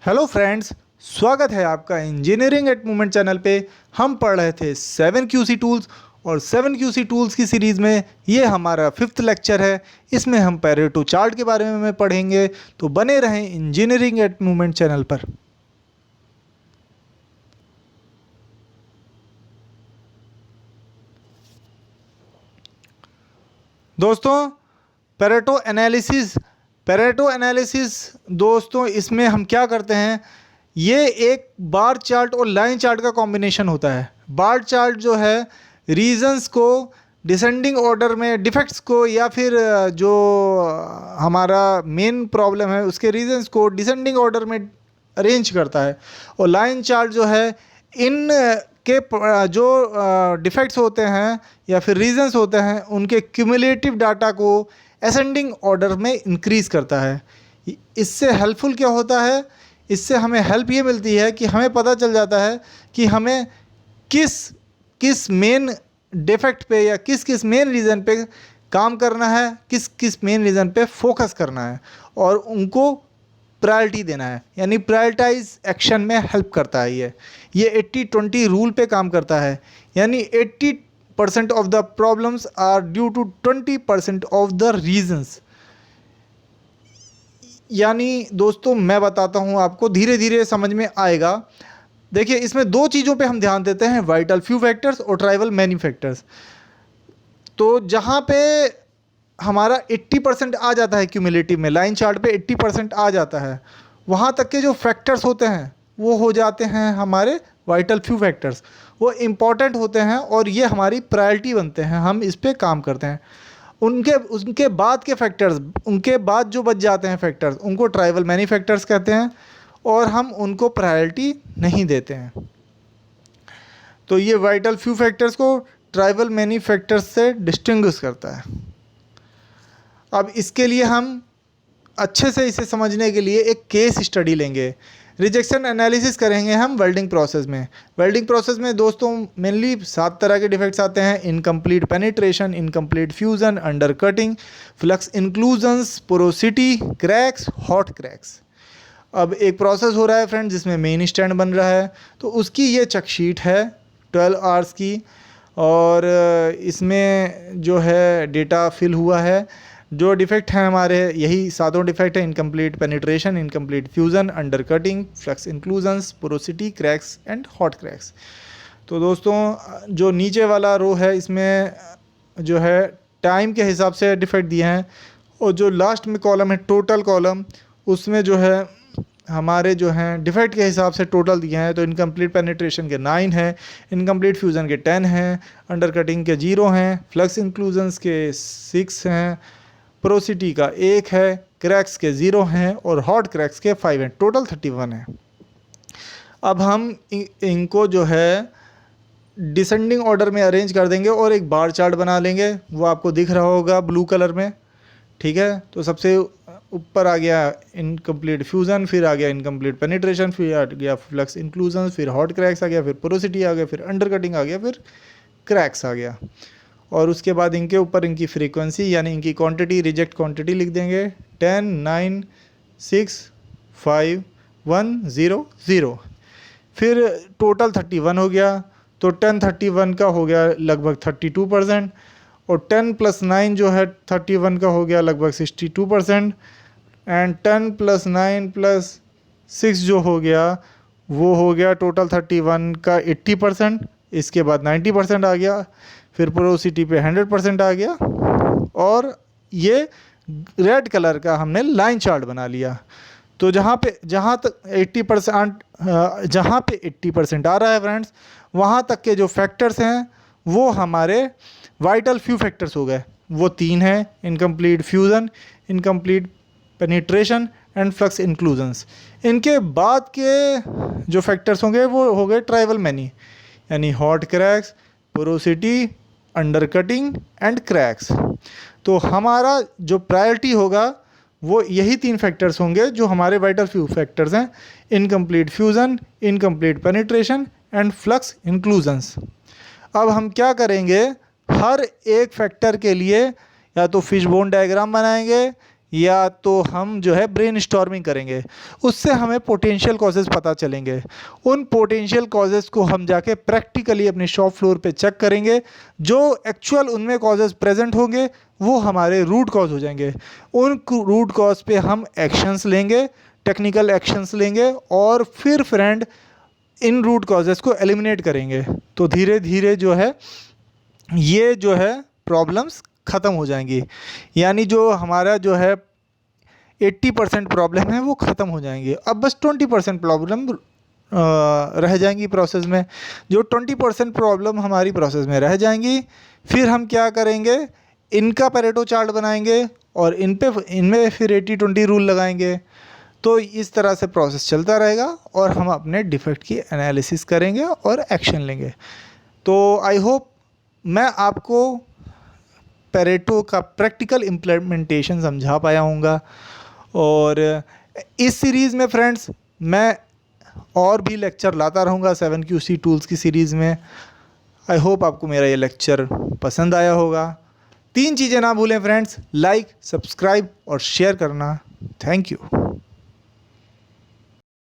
Hello friends, स्वागत है आपका इंजीनियरिंग एट मूवमेंट चैनल पे। हम पढ़ रहे थे 7QC टूल्स और 7QC टूल्स की सीरीज़ में ये हमारा 5th लेक्चर है। इसमें हम पैरेटो चार्ट के बारे में पढ़ेंगे, तो बने रहें इंजीनियरिंग एट मूवमेंट चैनल पर। दोस्तों, पैरेटो एनालिसिस दोस्तों, इसमें हम क्या करते हैं, ये एक बार चार्ट और लाइन चार्ट का कॉम्बिनेशन होता है। बार चार्ट जो है रीजंस को डिसेंडिंग ऑर्डर में, डिफेक्ट्स को या फिर जो हमारा मेन प्रॉब्लम है उसके रीजंस को डिसेंडिंग ऑर्डर में अरेंज करता है। और लाइन चार्ट जो है इन के जो डिफेक्ट्स होते हैं या फिर रीजंस होते हैं उनके क्यूमुलेटिव डाटा को असेंडिंग ऑर्डर में इंक्रीज़ करता है। इससे हेल्पफुल क्या होता है, इससे हमें हेल्प ये मिलती है कि हमें पता चल जाता है कि हमें किस किस मेन डिफेक्ट पे या किस किस मेन रीज़न पे काम करना है, किस किस मेन रीज़न पे फोकस करना है और उनको प्रायोरिटी देना है, यानी प्रायोरिटाइज एक्शन में हेल्प करता है। ये 80-20 रूल पे काम करता है, यानी 80% of the problems are due to 20% of the reasons. यानी दोस्तों मैं बताता हूँ आपको, धीरे धीरे समझ में आएगा। देखिए, इसमें दो चीज़ों पे हम ध्यान देते हैं, वाइटल फ्यू फैक्टर्स और ट्राइवल मैनी फैक्टर्स। तो जहाँ पे हमारा 80% आ जाता है क्यूमुलेटिव में, लाइन चार्ट पे 80% आ जाता है, वहाँ तक के जो फैक्टर्स होते हैं वो हो जाते हैं हमारे वाइटल फ्यू फैक्टर्स। वो इम्पॉर्टेंट होते हैं और ये हमारी प्रायोरिटी बनते हैं, हम इस पर काम करते हैं। उनके बाद के फैक्टर्स, उनके बाद जो बच जाते हैं फैक्टर्स, उनको ट्राइवल मैनी फैक्टर्स कहते हैं और हम उनको प्रायोरिटी नहीं देते हैं। तो ये वाइटल फ्यू फैक्टर्स को ट्राइवल मैनी फैक्टर्स से डिस्टिंग्विश करता है। अब इसके लिए हम अच्छे से इसे समझने के लिए एक केस स्टडी लेंगे। रिजेक्शन एनालिसिस करेंगे हम वेल्डिंग प्रोसेस में। वेल्डिंग प्रोसेस में दोस्तों मेनली 7 तरह के डिफेक्ट्स आते हैं: incomplete penetration, incomplete fusion, under cutting, flux inclusions, porosity, cracks, hot cracks. अब एक प्रोसेस हो रहा है फ्रेंड जिसमें मेन स्टैंड बन रहा है, तो उसकी ये चेक शीट है 12 आवर्स की और इसमें जो है डेटा फिल हुआ है। जो डिफेक्ट हैं हमारे, यही सातों डिफेक्ट हैं: incomplete penetration, incomplete fusion, under cutting, flux inclusions, porosity, cracks and hot cracks. तो दोस्तों जो नीचे वाला रो है इसमें जो है टाइम के हिसाब से डिफेक्ट दिए हैं और जो लास्ट में कॉलम है टोटल कॉलम, उसमें जो है हमारे जो हैं डिफेक्ट के हिसाब से टोटल दिए हैं। तो इनकम्प्लीट पेनिट्रेशन के 9 हैं, इनकम्प्लीट फ्यूज़न के 10 हैं, अंडर कटिंग के 0 हैं, फ्लक्स इंक्लूजन्स के 6 हैं, पोरोसिटी का 1 है, क्रैक्स के 0 हैं और हॉट क्रैक्स के 5 हैं। टोटल 31 है। अब हम इनको जो है डिसेंडिंग ऑर्डर में अरेंज कर देंगे और एक बार चार्ट बना लेंगे, वो आपको दिख रहा होगा ब्लू कलर में, ठीक है। तो सबसे ऊपर आ गया इनकम्प्लीट फ्यूज़न, फिर आ गया इनकम्प्लीट पेनिट्रेशन, फिर आ गया फ्लक्स इंक्लूजन, फिर हॉट क्रैक्स आ गया, फिर पोरोसिटी आ गया, फिर अंडर कटिंग आ गया, फिर क्रैक्स आ गया। और उसके बाद इनके ऊपर इनकी फ्रीक्वेंसी यानी इनकी क्वांटिटी, रिजेक्ट क्वांटिटी लिख देंगे 10, 9, 6, 5, 1, 0, 0। फिर टोटल 31 हो गया, तो 10 31 का हो गया लगभग 32% और 10 + 9 जो है 31 का हो गया लगभग 62% एंड 10 + 9 + 6 जो हो गया वो हो गया टोटल 31 का 80%। इसके बाद 90% आ गया, फिर पोरोसिटी पे 100% आ गया और ये रेड कलर का हमने लाइन चार्ट बना लिया। तो जहाँ तक 80% आ रहा है फ्रेंड्स, वहाँ तक के जो फैक्टर्स हैं वो हमारे वाइटल फ्यू फैक्टर्स हो गए। वो 3 हैं: incomplete fusion, incomplete penetration and flux inclusions. इनके बाद के जो फैक्टर्स होंगे वो हो गए ट्राइवल मैनी, यानी hot cracks, porosity, under cutting and cracks. तो हमारा जो प्रायोरिटी होगा वो यही 3 फैक्टर्स होंगे जो हमारे वाइटल फ्यू फैक्टर्स हैं: incomplete fusion, incomplete penetration and flux inclusions. अब हम क्या करेंगे, हर एक फैक्टर के लिए या तो फिशबोन डायग्राम बनाएंगे या तो हम जो है ब्रेनस्टॉर्मिंग करेंगे, उससे हमें पोटेंशियल कॉजेज़ पता चलेंगे। उन पोटेंशियल कॉजेज़ को हम जाके प्रैक्टिकली अपने शॉप फ्लोर पे चेक करेंगे। जो एक्चुअल उनमें कॉजेज़ प्रेजेंट होंगे वो हमारे रूट कॉज हो जाएंगे। उन रूट कॉज पे हम एक्शंस लेंगे, टेक्निकल एक्शंस लेंगे, और फिर फ्रेंड इन रूट कॉजेज़ को एलिमिनेट करेंगे। तो धीरे धीरे जो है ये जो है प्रॉब्लम्स ख़त्म हो जाएंगी। यानी जो हमारा जो है 80% प्रॉब्लम है वो ख़त्म हो जाएंगी। अब बस 20% प्रॉब्लम रह जाएंगी प्रोसेस में। जो 20% प्रॉब्लम हमारी प्रोसेस में रह जाएंगी, फिर हम क्या करेंगे, इनका पेरेटो चार्ट बनाएंगे और इनमें फिर 80-20 रूल लगाएंगे। तो इस तरह से प्रोसेस चलता रहेगा और हम अपने डिफेक्ट की एनालिसिस करेंगे और एक्शन लेंगे। तो आई होप मैं आपको पेरेटो का प्रैक्टिकल इम्प्लीमेंटेशन समझा पाया हूँगा। और इस सीरीज़ में फ्रेंड्स मैं और भी लेक्चर लाता रहूँगा 7QC टूल्स की सीरीज़ में। आई होप आपको मेरा ये लेक्चर पसंद आया होगा। 3 चीज़ें ना भूलें फ्रेंड्स, लाइक, सब्सक्राइब और शेयर करना। Thank you.